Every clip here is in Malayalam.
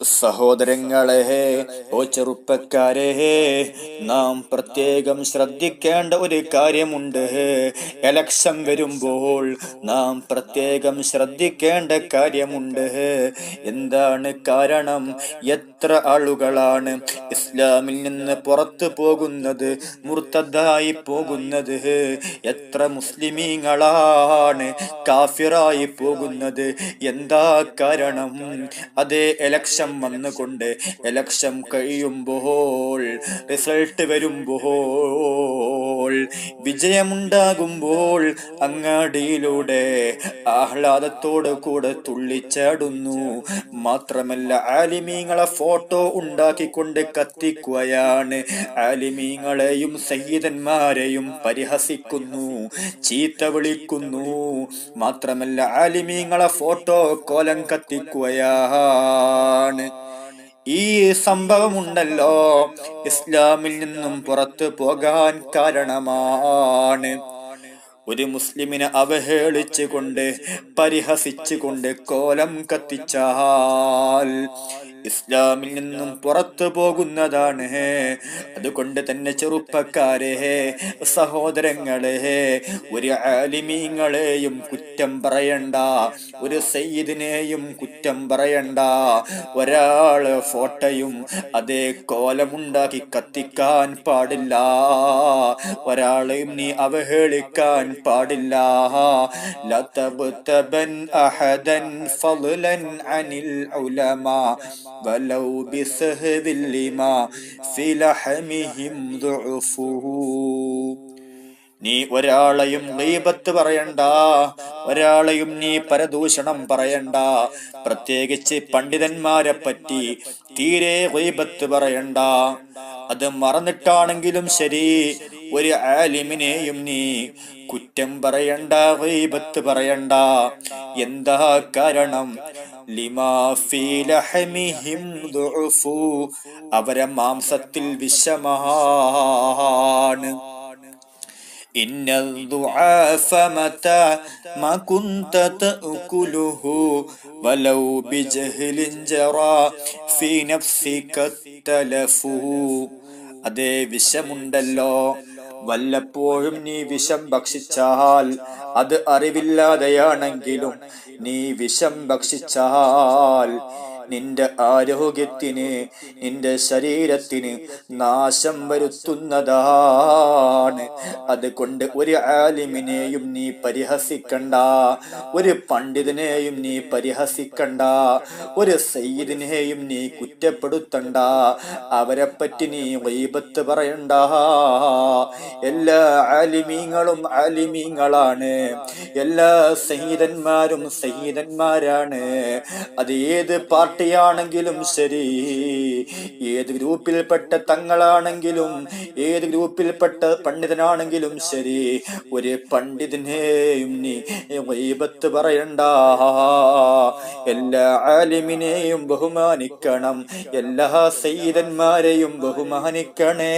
സഹോദരങ്ങളെ, ഓ ചെറുപ്പക്കാരെ, നാം പ്രത്യേകം ശ്രദ്ധിക്കേണ്ട ഒരു കാര്യമുണ്ട്. എലക്ഷൻ വരുമ്പോൾ നാം പ്രത്യേകം ശ്രദ്ധിക്കേണ്ട കാര്യമുണ്ട്. എന്താണ് കാരണം? എത്ര ആളുകളാണ് ഇസ്ലാമിൽ നിന്ന് പുറത്തു പോകുന്നത്, മുർത്തദ്ദായി പോകുന്നത്? എത്ര മുസ്ലിമീങ്ങളാണ് കാഫിറായി പോകുന്നത്? എന്താ കാരണം? അതേ, എലക്ഷൻ വന്നുകൊണ്ട് എലക്ഷൻ കഴിയുമ്പോൾ, റിസൾട്ട് വരുമ്പോൾ, വിജയമുണ്ടാകുമ്പോൾ അങ്ങാടിയിലൂടെ ആഹ്ലാദത്തോട് കൂടെ തുള്ളിച്ചാടുന്നു. മാത്രമല്ല, ആലിമീങ്ങളെ ഫോട്ടോ ഉണ്ടാക്കിക്കൊണ്ട് കത്തിക്കുകയാണ്. ആലിമീങ്ങളെയും സയ്യിദന്മാരെയും പരിഹസിക്കുന്നു, ചീത്ത വിളിക്കുന്നു. മാത്രമല്ല, ആലിമീങ്ങളെ ഫോട്ടോ കോലം കത്തിക്കുകയാണ്. ഈ സംഭവമുണ്ടല്ലോ, ഇസ്ലാമിൽ നിന്നും പുറത്തു പോകാൻ കാരണമാണ്. ഒരു മുസ്ലിമിനെ അവഹേളിച്ചുകൊണ്ട്, പരിഹസിച്ചുകൊണ്ട് കോലം കത്തിച്ചാൽ ഇസ്ലാമിൽ നിന്നും പുറത്തു പോകുന്നതാണ്. അതുകൊണ്ട് തന്നെ ചെറുപ്പക്കാരെ, സഹോദരങ്ങളെ, ഒരു ആലിമീങ്ങളെയും കുറ്റം പറയണ്ട, ഒരു സയ്യിദിനെയും കുറ്റം പറയണ്ട. ഒരാള് ഫോട്ടോയും അതേ കോലമുണ്ടാക്കി കത്തിക്കാൻ പാടില്ല. ഒരാളെയും നീ അവഹേളിക്കാൻ പാടില്ല. ലതബ്തബൻ അഹദൻ ഫളലൻ അനിൽ ഉലമാ വലൗ ബിസഹബിൽ ലിമാ ഫി ലഹമിഹിം ദുഅഫുഹു. നീ ഒരാളെയും ഗീബത്ത് പറയണ്ട, ഒരാളെയും നീ പരദൂഷണം പറയണ്ട. പ്രത്യേകിച്ച് പണ്ഡിതന്മാരെ പറ്റി തീരെ ഗീബത്ത് പറയണ്ട. അത് മറന്നിട്ടാണെങ്കിലും ശരി, ഒരു ആലിമിനെയും നീ കുറ്റം പറയണ്ട, ഗീബത്ത് പറയണ്ട. എന്താ കാരണം? ലിമാ ഫീ ലഹമിഹിം ദുഅഫു, അവരെ മാംസത്തിൽ വിഷമാണ്. ഇന്നൽ ദുആഫ മതാ മാ കുൻത തഅകുലുഹു വലൗ ബിജഹ്ലിൻ ജറാ ഫീ നഫ്സിക തലഫു. അതേ, വിഷമുണ്ടല്ലോ, വല്ലപ്പോഴും നീ വിഷം ഭക്ഷിച്ചാൽ, അത് അറിവില്ലാതെയാണെങ്കിലും നീ വിഷം ഭക്ഷിച്ചാൽ നിന്റെ ആരോഗ്യത്തിന്, നിന്റെ ശരീരത്തിന് നാശം വരുത്തുന്നതാണ്. അതുകൊണ്ട് ഒരു ആലിമിനെയും നീ പരിഹസിക്കണ്ട, ഒരു പണ്ഡിതനെയും നീ പരിഹസിക്കണ്ട, ഒരു സയ്യിദിനെയും നീ കുറ്റപ്പെടുത്തണ്ട. അവരെ പറ്റി നീ ഗീബത്ത് പറയണ്ട. എല്ലാ ആലിമീങ്ങളും ആലിമീങ്ങളാണ്, എല്ലാ സയ്യിദന്മാരും സയ്യിദന്മാരാണ്. അത് ഏത് പാർട്ടിയാണെങ്കിലും ശരി, ഏത് ഗ്രൂപ്പിൽപ്പെട്ട തങ്ങളാണെങ്കിലും, ഏത് ഗ്രൂപ്പിൽപ്പെട്ട പണ്ഡിതനാണെങ്കിലും ശരി, ഒരു പണ്ഡിതനെയും നീ ഗീബത്ത് പറയണ്ട. എല്ലാ ആലിമിനെയും ബഹുമാനിക്കണം, എല്ലാ സയ്യിദന്മാരെയും ബഹുമാനിക്കണേ.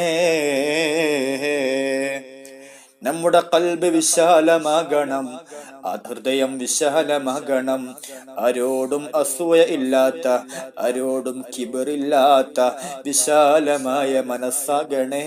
നമ്മുടെ ഖൽബ് വിശാലമാകണം, ഹൃദയം വിശാലമാകണം. ആരോടും അസൂയ ഇല്ലാത്ത, ആരോടും കിബറില്ലാത്ത വിശാലമായ മനസ്സാകണേ.